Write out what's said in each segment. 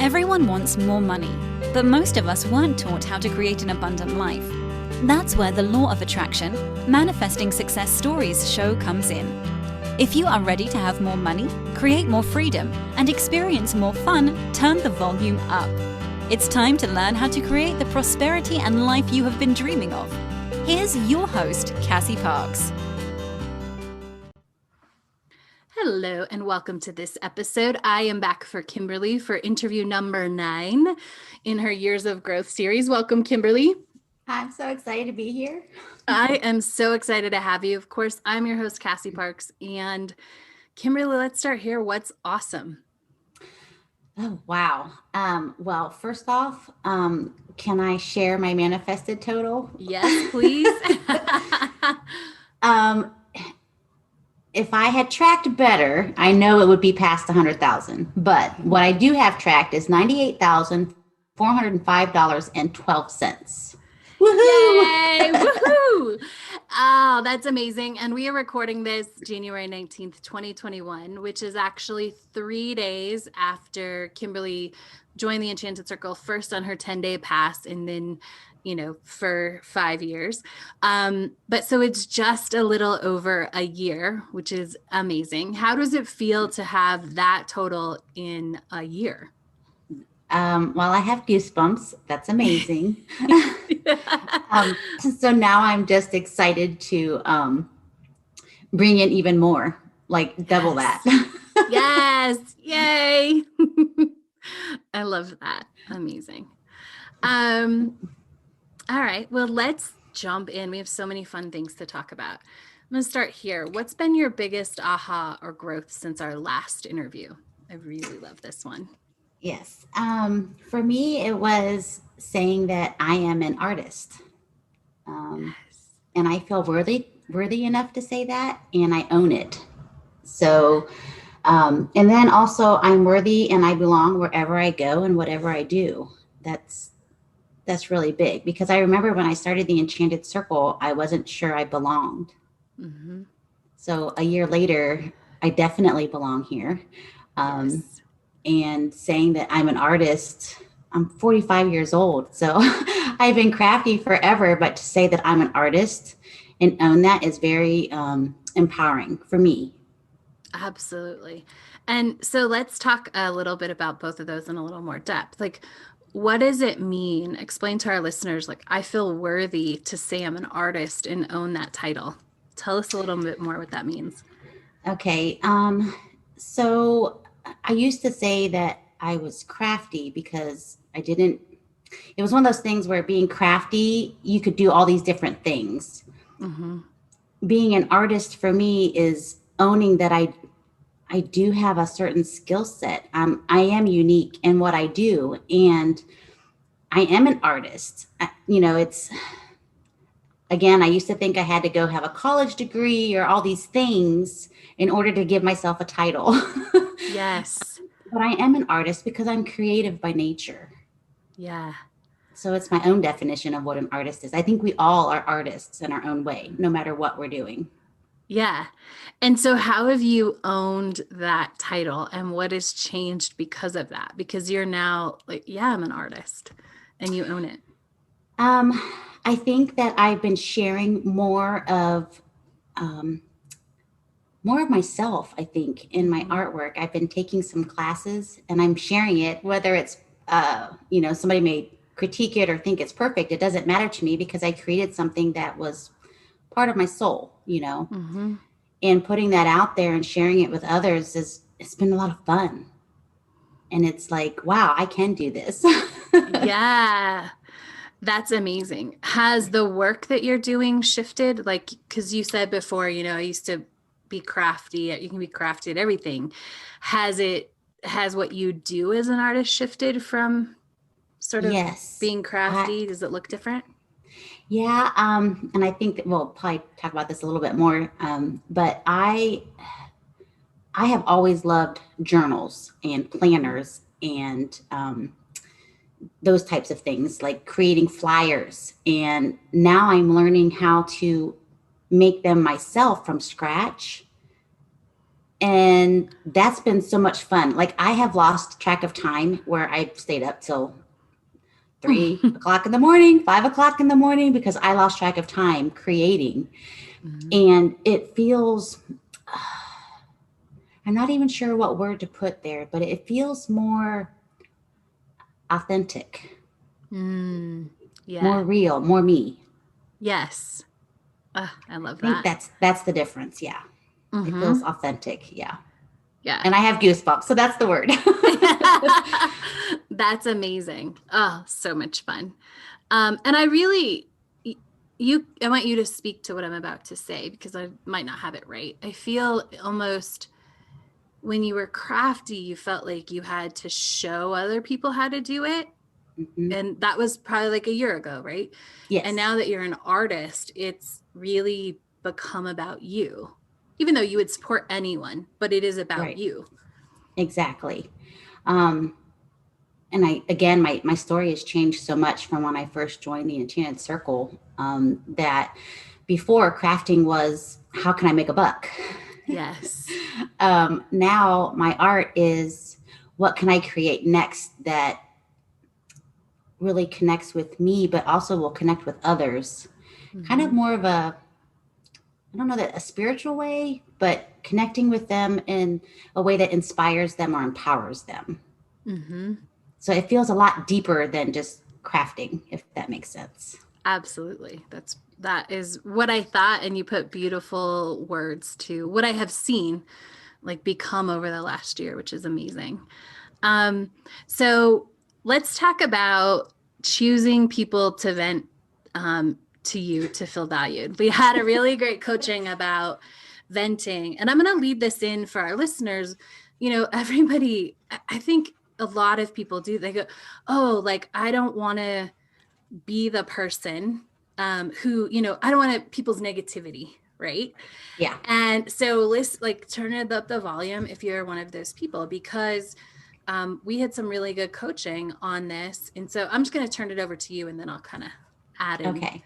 Everyone wants more money, but most of us weren't taught how to create an abundant life. That's where the law of attraction, manifesting success stories show comes in. If you are ready to have more money, create more freedom, and experience more fun, turn the volume up. It's time to learn how to create the prosperity and life you have been dreaming of. Here's your host, Cassie Parks. Hello and welcome to this episode. I am back for Kimberly for interview number 9 in her Years of Growth series. Welcome, Kimberly. I'm so excited to be here. I am so excited to have you. Of course, I'm your host, Cassie Parks. And Kimberly, let's start here. What's awesome? Oh, wow. Well, first off, can I share my manifested total? Yes, please. If I had tracked better, I know it would be past 100,000. But what I do have tracked is $98,405.12. Woohoo! Yay! Woohoo! Oh, that's amazing. And we are recording this January 19th, 2021, which is actually 3 days after Kimberly joined the Enchanted Circle, first on her 10-day pass and then, for 5 years. But so it's just a little over a year, which is amazing. How does it feel to have that total in a year? Well, I have goosebumps. That's amazing. So now I'm just excited to bring in even more, like double that. Yes. Yay. I love that. Amazing. All right. Well, let's jump in. We have so many fun things to talk about. I'm going to start here. What's been your biggest aha or growth since our last interview? I really love this one. Yes. For me, it was saying that I am an artist. And I feel worthy enough to say that, and I own it. So, and then also I'm worthy and I belong wherever I go and whatever I do. That's really big, because I remember when I started the Enchanted Circle, I wasn't sure I belonged. Mm-hmm. So a year later, I definitely belong here. Yes. And saying that I'm an artist, I'm 45 years old. So I've been crafty forever, but to say that I'm an artist and own that is very empowering for me. Absolutely. And so let's talk a little bit about both of those in a little more depth. Like, what does it mean? Explain to our listeners, like, I feel worthy to say I'm an artist and own that title. Tell us a little bit more what that means. Okay. So I used to say that I was crafty because it was one of those things where being crafty, you could do all these different things. Mm-hmm. Being an artist for me is owning that I do have a certain skill set. I am unique in what I do, and I am an artist. It's, again, I used to think I had to go have a college degree or all these things in order to give myself a title. Yes. But I am an artist because I'm creative by nature. Yeah. So it's my own definition of what an artist is. I think we all are artists in our own way, no matter what we're doing. Yeah. And so how have you owned that title, and what has changed because of that? Because you're now like, yeah, I'm an artist, and you own it. I think that I've been sharing more of myself, I think, in my artwork. I've been taking some classes and I'm sharing it, whether it's, somebody may critique it or think it's perfect. It doesn't matter to me because I created something that was part of my soul, mm-hmm. And putting that out there and sharing it with others it's been a lot of fun. And it's like, wow, I can do this. Yeah. That's amazing. Has the work that you're doing shifted? Like, because you said before, I used to be crafty. You can be crafty at everything. Has what you do as an artist shifted from sort of yes. being crafty? Does it look different? Yeah. And I think that we'll probably talk about this a little bit more. But I have always loved journals and planners and those types of things, like creating flyers. And now I'm learning how to make them myself from scratch And that's been so much fun. Like I have lost track of time where I've stayed up till 3 o'clock in the morning, 5 o'clock in the morning, because I lost track of time creating. Mhm. And it feels, I'm not even sure what word to put there, but it feels more authentic, Mm, yeah. more real, more me. Yes. I I love think that. that's the difference. Yeah. It feels Hmm. authentic. Yeah. Yeah. And I have goosebumps. So that's the word. That's amazing. Oh, so much fun. And I really, I want you to speak to what I'm about to say because I might not have it right. I feel almost when you were crafty, you felt like you had to show other people how to do it. Mhm. And that was probably like a year ago, right? And Yes, now that you're an artist, it's really become about you, even though you would support anyone, but it is about right. you. Exactly. Um, and again, my story has changed so much from when I first joined the Enchanted Circle, that before crafting was, how can I make a buck? Yes. Now my art is, what can I create next that really connects with me, but also will connect with others. Kind of Hmm. more of a, I don't know that a spiritual way, but connecting with them in a way that inspires them or empowers them. Hmm. So it feels a lot deeper than just crafting, if that makes sense. Absolutely. That is what I thought. And you put beautiful words to what I have seen like become over the last year, which is amazing. Um, so let's talk about choosing people to vent to you to feel valued. We had a really great coaching about venting, and I'm going to lead this in for our listeners. Everybody, I think a lot of people do. They go, "Oh, like I don't want to be the person who, I don't want people's negativity, right?" Yeah. And so list like turn up the volume if you're one of those people because we had some really good coaching on this. And so I'm just going to turn it over to you and then I'll kind of add in. Okay.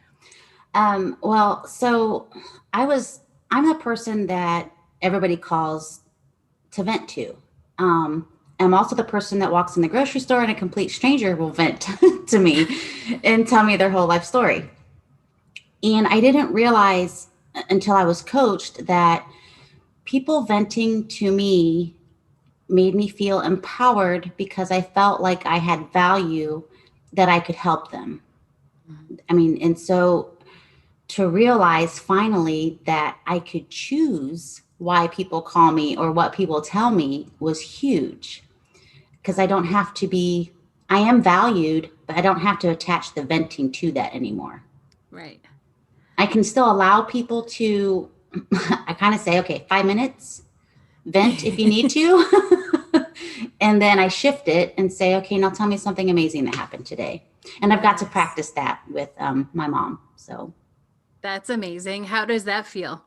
Well, so I was, I'm the person that everybody calls to vent to. I'm also the person that walks in the grocery store and a complete stranger will vent to me and tell me their whole life story. And I didn't realize until I was coached that people venting to me made me feel empowered because I felt like I had value, that I could help them. I mean, and so to realize finally that I could choose why people call me or what people tell me was huge, because I don't have to be, I am valued, but I don't have to attach the venting to that anymore. Right. I can still allow people to, I kind of say, okay, 5 minutes, vent if you need to. And then I shift it and say, okay, now tell me something amazing that happened today. And I've got to Yes. practice that with my mom. So That's amazing. How does that feel?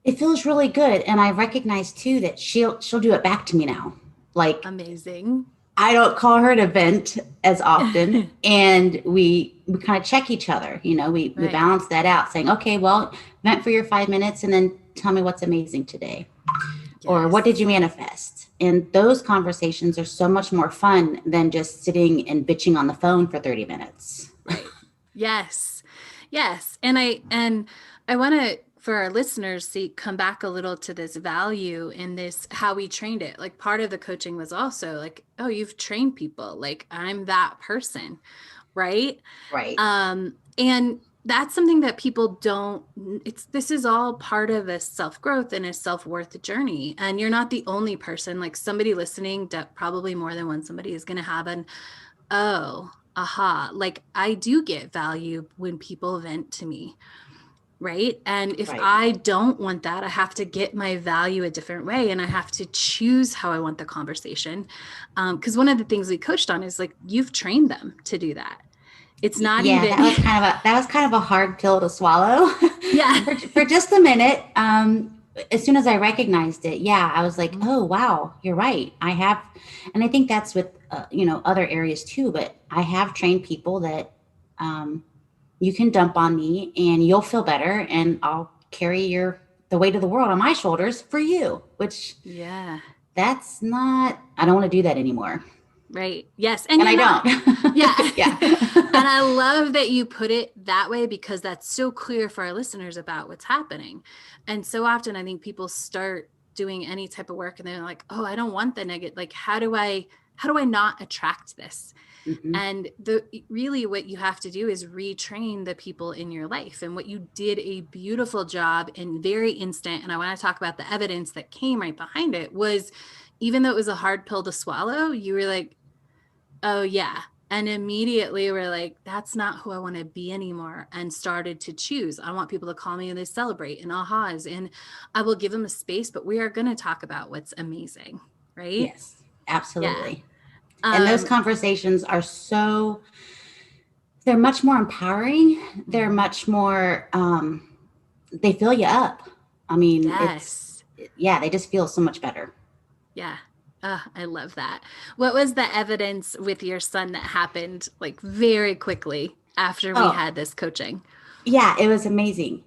it feels really good. And I recognize too that she'll do it back to me now. Like Amazing. I don't call her to vent as often. And we kind of check each other, we Right. balance that out, saying, okay, well, vent for your 5 minutes and then tell me what's amazing today. Or what did Yes. you manifest? And those conversations are so much more fun than just sitting and bitching on the phone for 30 minutes. Right. Yes. Yes. And I want to for our listeners to come back a little to this value in this how we trained it. Like part of the coaching was also like, oh, you've trained people. Like I'm that person, right? Right. And that's something that people don't it's this is all part of a self-growth and a self-worth journey. And you're not the only person. Like somebody listening, probably more than one somebody is going to have an oh, aha, like I do get value when people vent to me, right? And if Right. I don't want that, I have to get my value a different way and I have to choose how I want the conversation. Because one of the things we coached on is like, you've trained them to do that. It's not Yeah, even, that was kind of a hard pill to swallow yeah. for just a minute. As soon as I recognized it, yeah, I was like, Mhm. oh wow, you're right. I have, and I think that's with other areas too. But I have trained people that you can dump on me and you'll feel better, and I'll carry your the weight of the world on my shoulders for you, which Yeah. that's not, I don't want to do that anymore. Right. Yes. And And you're I not. Yeah. don't. Yeah. And I love that you put it that way, because that's so clear for our listeners about what's happening. And so often I think people start doing any type of work and they're like, oh, I don't want the negative. Like, how do I not attract this? Mhm. And really what you have to do is retrain the people in your life. And what you did a beautiful job and very instant, and I want to talk about the evidence that came right behind it, was even though it was a hard pill to swallow, you were like, oh yeah. And immediately we're like, that's not who I want to be anymore. And started to choose. I want people to call me and they celebrate and ahas. And I will give them a space, but we are going to talk about what's amazing. Right. Yes, Yeah. absolutely. And those conversations are they're much more empowering. They're much more, they fill you up. I mean, yes. they just feel so much better. Yeah. I love that. What was the evidence with your son that happened like very quickly after we had this coaching? Yeah, it was amazing.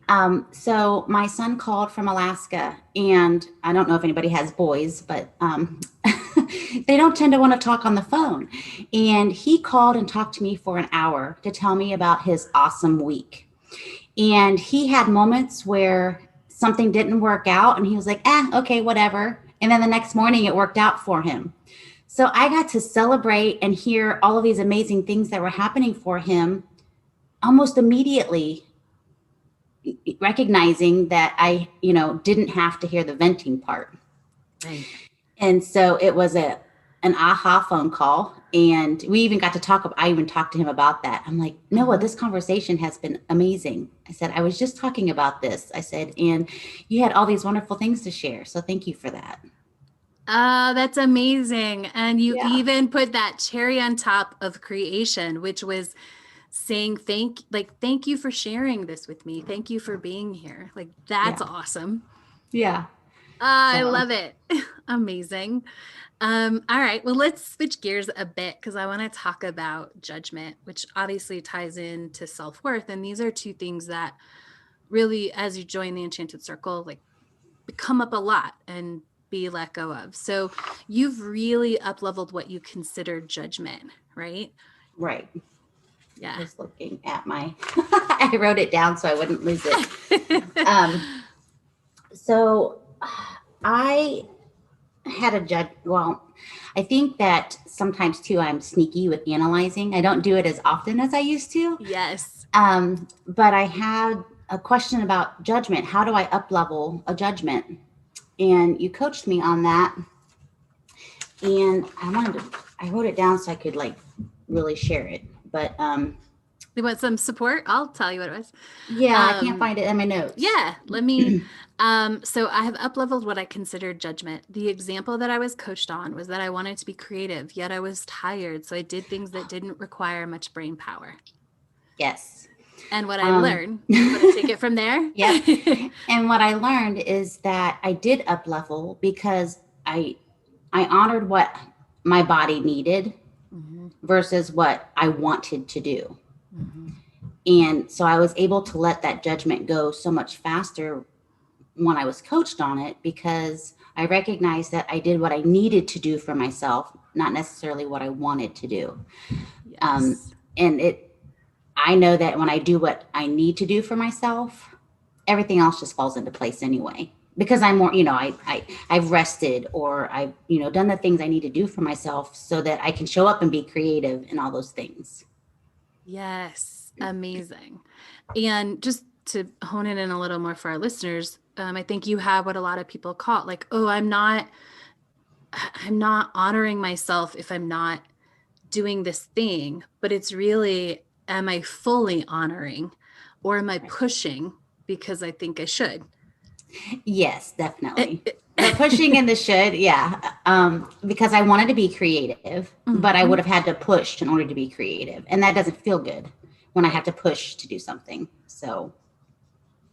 So my son called from Alaska, and I don't know if anybody has boys, but they don't tend to want to talk on the phone. And he called and talked to me for an hour to tell me about his awesome week. And he had moments where something didn't work out, and he was like, okay, whatever. And then the next morning it worked out for him. So I got to celebrate and hear all of these amazing things that were happening for him almost immediately, recognizing that I, didn't have to hear the venting part. Right. And so it was an aha phone call. And we even got to I even talked to him about that. I'm like, Noah, this conversation has been amazing. I said, I was just talking about this. I said, and you had all these wonderful things to share. So thank you for that. That's amazing. And you even put that cherry on top of creation, which was saying thank you for sharing this with me. Thank you for being here. Like, that's awesome. Yeah. I love it. Amazing. All right. Well, let's switch gears a bit, because I want to talk about judgment, which obviously ties into self-worth. And these are two things that really, as you join the Enchanted Circle, like come up a lot and be let go of. So you've really up-leveled what you consider judgment, right? Right. Yeah. I was looking at I wrote it down so I wouldn't lose it. So I had I think that sometimes too, I'm sneaky with analyzing. I don't do it as often as I used to. Yes. But I had a question about judgment. How do I up-level a judgment? And you coached me on that. And I wrote it down so I could like really share it. But you want some support? I'll tell you what it was. Yeah, I can't find it in my notes. Yeah, let me. So I have up-leveled what I consider judgment. The example that I was coached on was that I wanted to be creative, yet I was tired. So I did things that didn't require much brain power. Yes. And what I learned, you want to take it from there? Yeah. And what I learned is that I did up-level because I honored what my body needed versus what I wanted to do. And so I was able to let that judgment go so much faster when I was coached on it, because I recognized that I did what I needed to do for myself, not necessarily what I wanted to do. Yes. I know that when I do what I need to do for myself, everything else just falls into place anyway, because I'm more, I've rested, or I've, done the things I need to do for myself so that I can show up and be creative and all those things. Yes. Amazing. And just to hone it in a little more for our listeners, I think you have what a lot of people call like, oh, I'm not honoring myself if I'm not doing this thing, but it's really, am I fully honoring, or am I pushing because I think I should? Yes, definitely. The pushing and the should. Yeah. Because I wanted to be creative, but I would have had to push in order to be creative. And that doesn't feel good when I have to push to do something. So.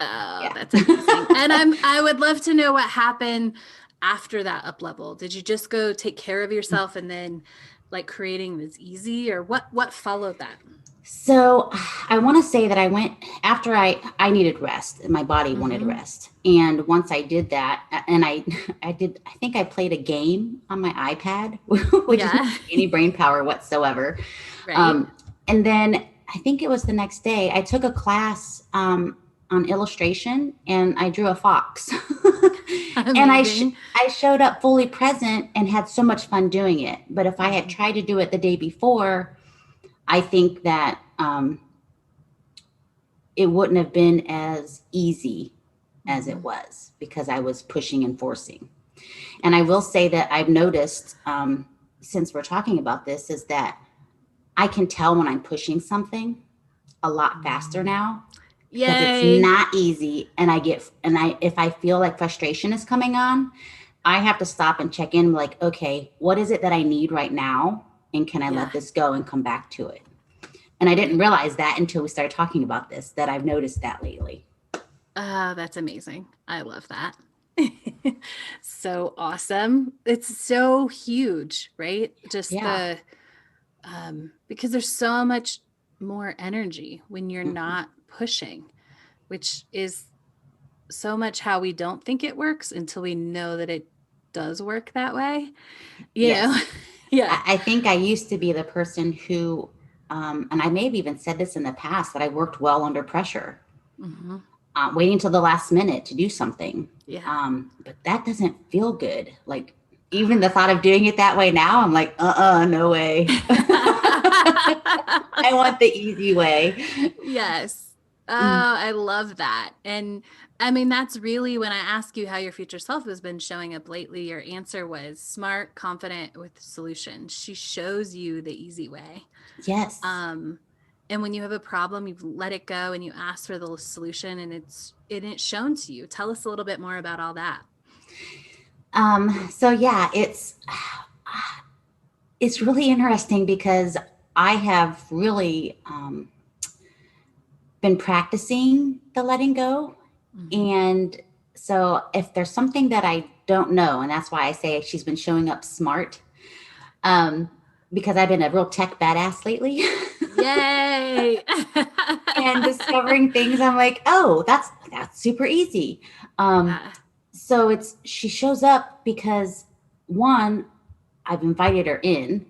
That's amazing. And I would love to know what happened after that up level. Did you just go take care of yourself and then like creating this easy, or what followed that? So I want to say that I went after I needed rest and my body wanted Mm-hmm. rest. And once I did that, and I think I played a game on my iPad, which is not Yeah. any brain power whatsoever. Right. Um, and then I think it was the next day, I took a class on illustration and I drew a fox. And Amazing. I showed up fully present and had so much fun doing it. But if I had Mhm. tried to do it the day before, I think that it wouldn't have been as easy as it Mhm. was because I was pushing and forcing. And I will say that I've noticed, since we're talking about this, is that I can tell when I'm pushing something a lot faster Mm. now because it's Yay. not easy. If I feel like frustration is coming on, I have to stop and check in like, okay, what is it that I need right now? And can I Yeah. let this go and come back to it? And I didn't realize that until we started talking about this, that I've noticed that lately. Oh, that's amazing. I love that. So awesome. It's so huge, right? Just Yeah. because there's so much more energy when you're Mhm. not pushing, which is so much how we don't think it works until we know that it does work that way. You know? Yes. Yeah. I think I used to be the person who, and I may have even said this in the past, that I worked well under pressure, Hmm. waiting till the last minute to do something. Yeah. But that doesn't feel good. Like, even the thought of doing it that way now, I'm like, no way. I want the easy way. Yes. Oh, Mm, I love that. And I mean, that's really when I ask you how your future self has been showing up lately, your answer was smart, confident with solutions. She shows you the easy way. yes. Um, and when you have a problem, you let it go and you ask for the solution and it's shown to you. Tell us a little bit more about all that. So yeah, it's really interesting because I have really been practicing the letting go. Hmm. And so if there's something that I don't know, and that's why I say she's been showing up smart, um, because I've been a real tech badass lately. Yay. And discovering things, I'm like, oh, that's super easy. Um, Yeah. so it's she shows up because, one, I've invited her in,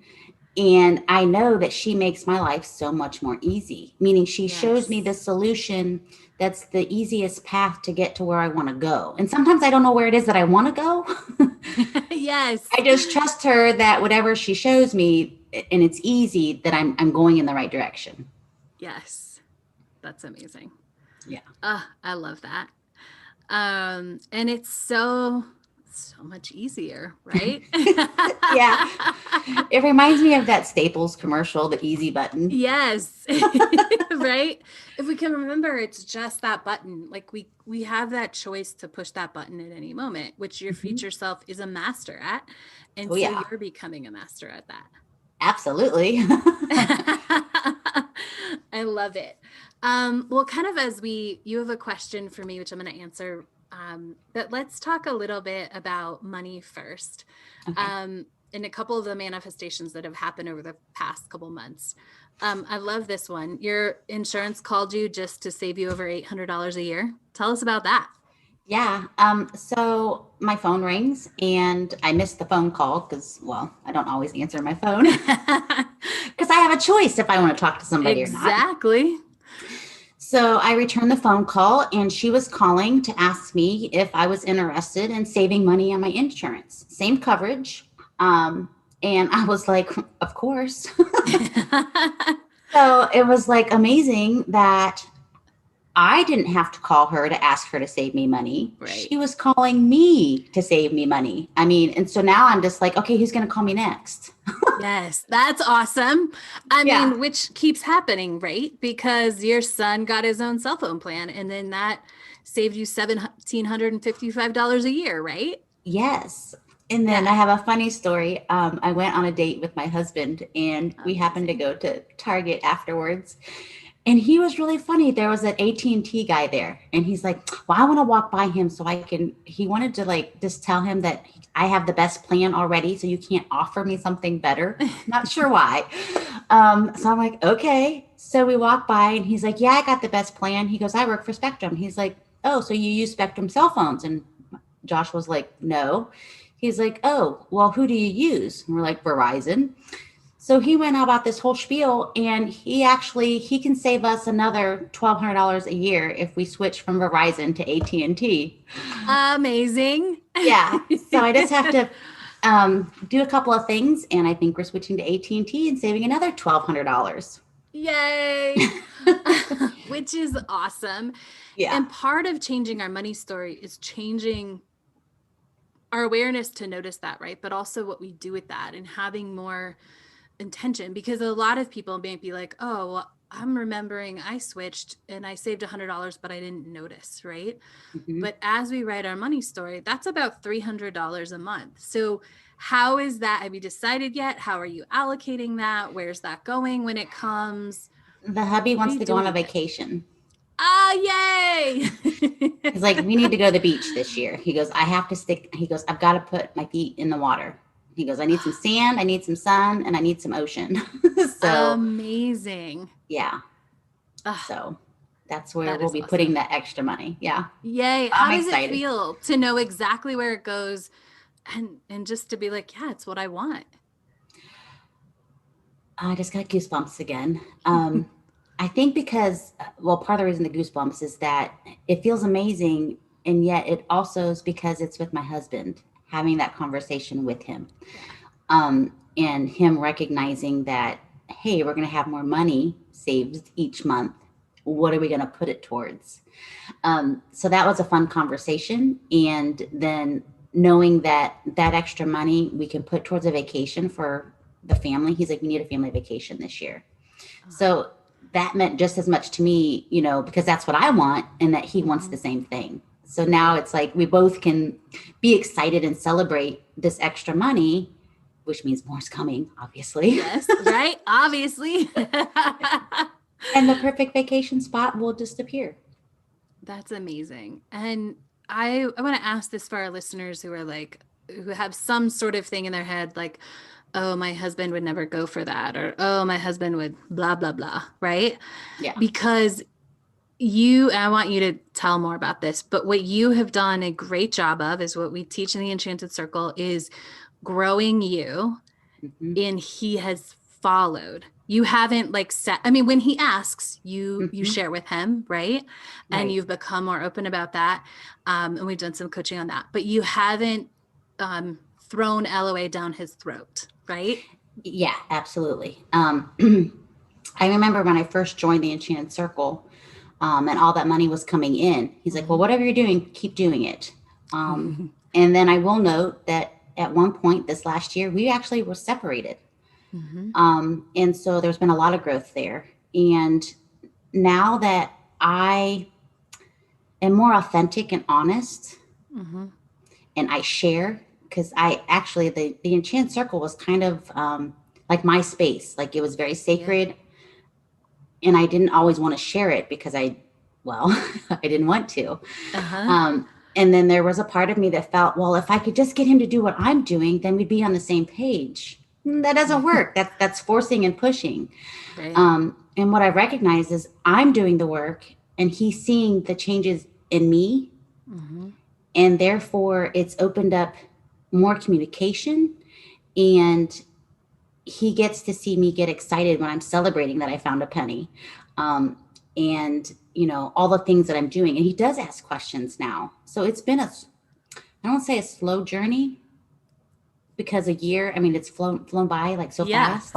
and I know that she makes my life so much more easy, meaning she shows me the Yes. solution that's the easiest path to get to where I want to go. And sometimes I don't know where it is that I want to go. Yes. I just trust her that whatever she shows me and it's easy, that I'm going in the right direction. Yes. That's amazing. Yeah. I love that. And it's so much easier, right? Yeah. It reminds me of that Staples commercial, the easy button. Yes. Right? If we can remember it's just that button. Like we have that choice to push that button at any moment, which your Mhm. future self is a master at. And Oh so yeah, you're becoming a master at that. absolutely. I love it. Well, kind of as you have a question for me, which I'm going to answer. But let's talk a little bit about money first. Okay. Um, and a couple of the manifestations that have happened over the past couple months. I love this one. Your insurance called you just to save you over $800 a year. Tell us about that. Yeah. So my phone rings and I missed the phone call because, well, I don't always answer my phone because I have a choice if I want to talk to somebody or not. Exactly. So I returned the phone call and she was calling to ask me if I was interested in saving money on my insurance. Same coverage. Um, and I was like, of course. So it was like amazing that I didn't have to call her to ask her to save me money. Right. She was calling me to save me money. I mean, and so now I'm just like, okay, who's going to call me next? Yes, that's awesome. I Yeah. mean, which keeps happening, right? Because your son got his own cell phone plan and then that saved you $1,755 a year, right? Yes. And then I Yeah. have a funny story. I went on a date with my husband and we happened to Amazing. go to Target afterwards. And he was really funny. There was an AT&T guy there, and he's like, well, I want to walk by him so I can, he wanted to like just tell him that I have the best plan already, so you can't offer me something better. Not sure why. So I'm like, okay. So we walk by and he's like, yeah, I got the best plan. He goes, I work for Spectrum. He's like, oh, so you use Spectrum cell phones? And Josh was like, no. He's like, oh, well, who do you use? And we're like, Verizon. So he went about this whole spiel, and he can save us another $1,200 a year if we switch from Verizon to AT&T. Amazing. Yeah. So I just have to do a couple of things, and I think we're switching to AT&T and saving another $1,200. Yay. Which is awesome. Yeah. And part of changing our money story is changing our awareness to notice that, right? But also what we do with that and having more intention, because a lot of people may be like, oh, well, I'm remembering I switched and I saved $100, but I didn't notice, right? Mm-hmm. But as we write our money story, that's about $300 a month. So how is that? Have you decided yet? How are you allocating that? Where's that going when it comes? The hubby What are wants you to go on doing a with it? vacation. Ah, yay. He's like, we need to go to the beach this year. He goes, I've got to put my feet in the water. He goes, I need some sand, I need some sun, and I need some ocean. So Amazing. yeah. Ah, So that's where that we'll is be putting awesome. that extra money. Yeah. Yay. I'm How does it excited. feel to know exactly where it goes and just to be like, yeah, it's what I want? I just got goosebumps again. I think because, well, part of the reason the goosebumps is that it feels amazing. And yet it also is because it's with my husband, having that conversation with him. Yeah. And him recognizing that, hey, we're going to have more money saved each month. What are we going to put it towards? So that was a fun conversation. And then knowing that that extra money we can put towards a vacation for the family. He's like, we need a family vacation this year. So that meant just as much to me, because that's what I want, and that he wants the same thing. So now it's like we both can be excited and celebrate this extra money, which means more's coming, obviously. Yes, right? Obviously. And the perfect vacation spot will just appear. That's amazing. And I want to ask this for our listeners who are like, who have some sort of thing in their head, like, oh, my husband would never go for that, or oh, my husband would blah, blah, blah, right? Yeah. Because I want you to tell more about this, but what you have done a great job of is what we teach in the Enchanted Circle is growing you, Mm-hmm. and he has followed. You haven't like set, I mean, when he asks, you Mm-hmm. share with him, right? And Right. you've become more open about that. And we've done some coaching on that, but you haven't thrown LOA down his throat, right? Yeah, absolutely. I remember when I first joined the Enchanted Circle, and all that money was coming in. He's like, well, whatever you're doing, keep doing it. And then I will note that at one point this last year, we actually were separated. And so there's been a lot of growth there. And now that I am more authentic and honest, and I share, because I actually, the Enchanted Circle was kind of like my space. Like it was very sacred. And I didn't always want to share it because I didn't want to. And then there was a part of me that felt, well, if I could just get him to do what I'm doing, then we'd be on the same page. That doesn't work. That's forcing and pushing. Right. And what I recognize is I'm doing the work and he's seeing the changes in me. And therefore it's opened up more communication, and he gets to see me get excited when I'm celebrating that I found a penny. And all the things that I'm doing. And he does ask questions now. So it's been I don't say a slow journey, because a year, I mean, it's flown by like so fast.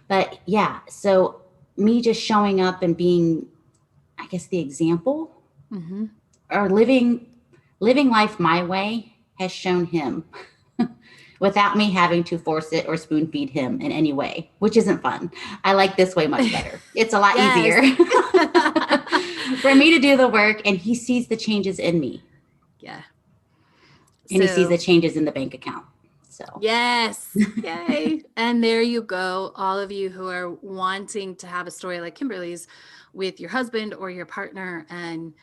But yeah, so me just showing up and being, I guess, the example, or living life my way has shown him without me having to force it or spoon feed him in any way, which isn't fun. I like this way much better. It's a lot easier for me to do the work, and he sees the changes in me. Yeah. And he sees the changes in the bank account. So, Yes. Yay. And there you go. All of you who are wanting to have a story like Kimberly's with your husband or your partner, and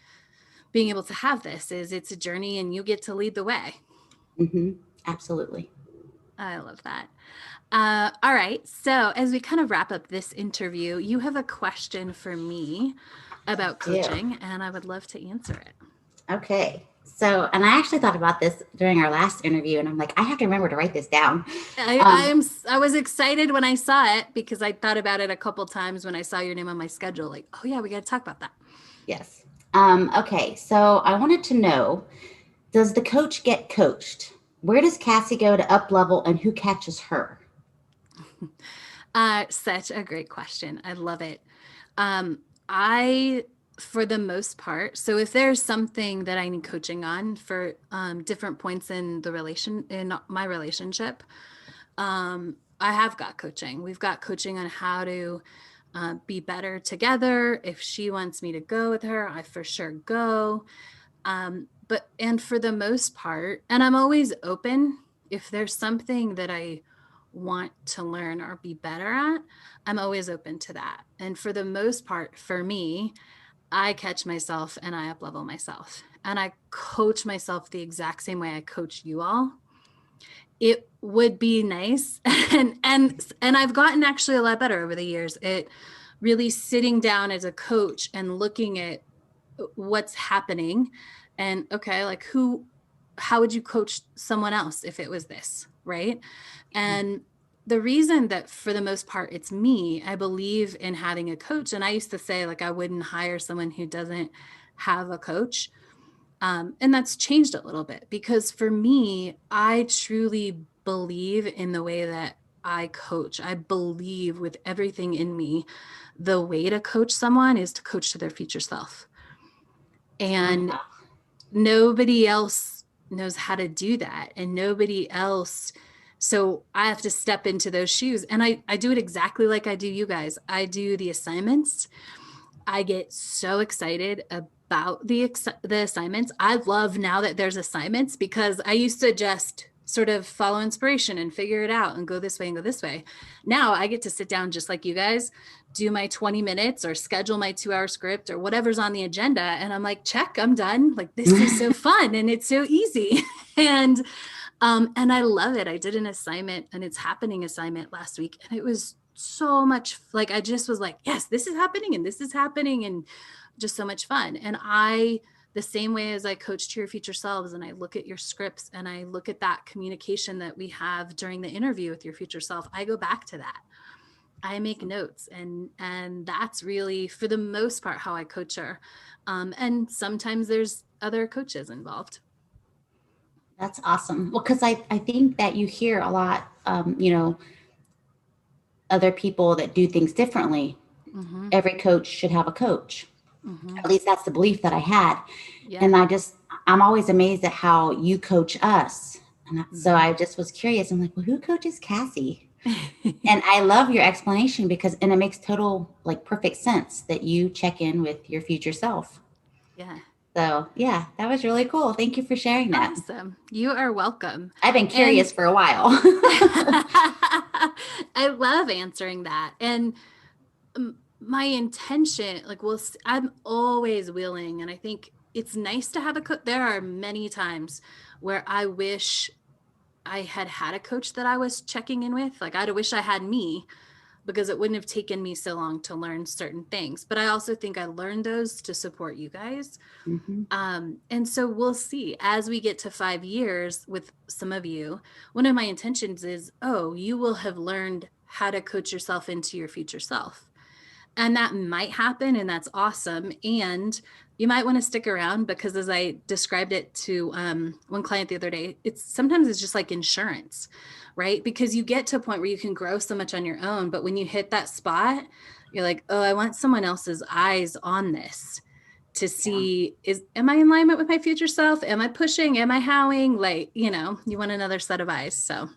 being able to have this is it's a journey and you get to lead the way. hmm absolutely. I love that. All right. So, as we kind of wrap up this interview, you have a question for me about Yeah. coaching, and I would love to answer it. Okay. So, and I actually thought about this during our last interview, and I'm like, I have to remember to write this down. Um, I was excited when I saw it because I thought about it a couple times when I saw your name on my schedule. Like, oh yeah, we got to talk about that. yes. Okay. So, I wanted to know, does the coach get coached? Where does Cassie go to up level, and who catches her? Such a great question. I love it. I, for the most part, so if there's something that I need coaching on for different points in in my relationship, I have got coaching. We've got coaching on how to be better together. If she wants me to go with her, I for sure go. And for the most part, and I'm always open if there's something that I want to learn or be better at, I'm always open to that. And for the most part, for me, I catch myself and I up level myself. And I coach myself the exact same way I coach you all. It would be nice. And I've gotten actually a lot better over the years. It really sitting down as a coach and looking at what's happening and okay, like how would you coach someone else if it was this, right? And the reason that for the most part it's me, I believe in having a coach. And I used to say like I wouldn't hire someone who doesn't have a coach. And that's changed a little bit because for me, I truly believe in the way that I coach. I believe with everything in me, the way to coach someone is to coach to their future self. And Uh, nobody else knows how to do that. And nobody else. So I have to step into those shoes. And I do it exactly like I do you guys. I do the assignments. I get so excited about the assignments. I love now that there's assignments because I used to just sort of follow inspiration and figure it out and go this way and go this way. Now I get to sit down just like you guys, do my 20 minutes or schedule my 2-hour script or whatever's on the agenda. And I'm like, check, I'm done. Like, this is so fun and it's so easy. And I love it. I did an assignment, and it's happening assignment last week, and it was so much like I just was like, yes, this is happening and this is happening, and just so much fun. And the same way as I coach to your future selves and I look at your scripts and I look at that communication that we have during the interview with your future self, I go back to that. I make notes, and that's really for the most part how I coach her. And sometimes there's other coaches involved. That's awesome. Well, because I think that you hear a lot, other people that do things differently. Mm-hmm. Every coach should have a coach. Mm-hmm. At least that's the belief that I had. Yeah. And I'm always amazed at how you coach us. And so Mm-hmm. I just was curious. I'm like, well, who coaches Cassie? And I love your explanation and it makes total, like, perfect sense that you check in with your future self. Yeah. So yeah, that was really cool. Thank you for sharing that. Awesome. You are welcome. I've been And curious for a while. I love answering that. And my intention, like, well, I'm always willing. And I think it's nice to have a coach. There are many times where I wish I had a coach that I was checking in with. Like, I'd wish I had me because it wouldn't have taken me so long to learn certain things. But I also think I learned those to support you guys. hmm And so we'll see as we get to 5 years with some of you. One of my intentions is, oh, you will have learned how to coach yourself into your future self. And that might happen, and that's awesome. And you might want to stick around because, as I described it to one client the other day, it's just like insurance, right? Because you get to a point where you can grow so much on your own, but when you hit that spot, you're like, oh, I want someone else's eyes on this to Yeah. see, am I in alignment with my future self? Am I pushing? Am I howling? Like, you want another set of eyes. So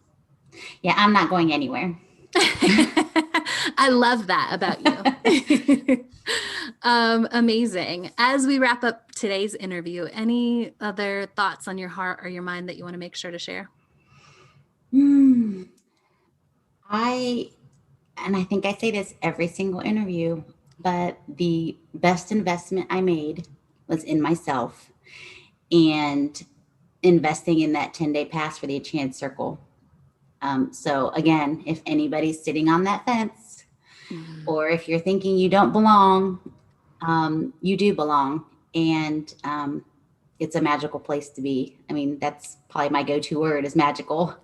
Yeah, I'm not going anywhere. I love that about you. Amazing. As we wrap up today's interview, any other thoughts on your heart or your mind that you want to make sure to share? Hmm. I and I think I say this every single interview, but the best investment I made was in myself and investing in that 10-day pass for the Enchanted Circle. So again, if anybody's sitting on that fence, Mhm. or if you're thinking you don't belong, you do belong. And it's a magical place to be. I mean, that's probably my go-to word is magical.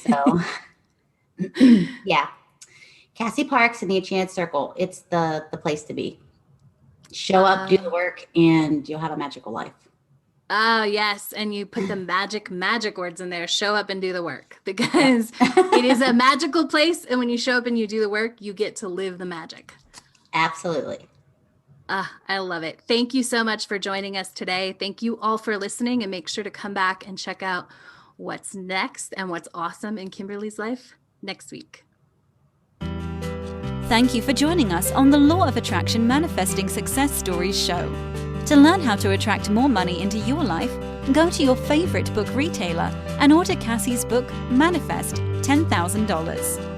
So yeah, Cassie Parks and the Enchanted Circle, it's the place to be. Show up, do the Uh, work, and you'll have a magical life. oh, yes. And you put the magic words in there. Show up and do the work Yep. because it is a magical place. And when you show up and you do the work, you get to live the magic. Absolutely. Ah, I love it. Thank you so much for joining us today. Thank you all for listening, and make sure to come back and check out what's next and what's awesome in Kimberly's life next week. Thank you for joining us on the Law of Attraction Manifesting Success Stories show. To learn how to attract more money into your life, go to your favorite book retailer and order Cassie's book, Manifest $10,000.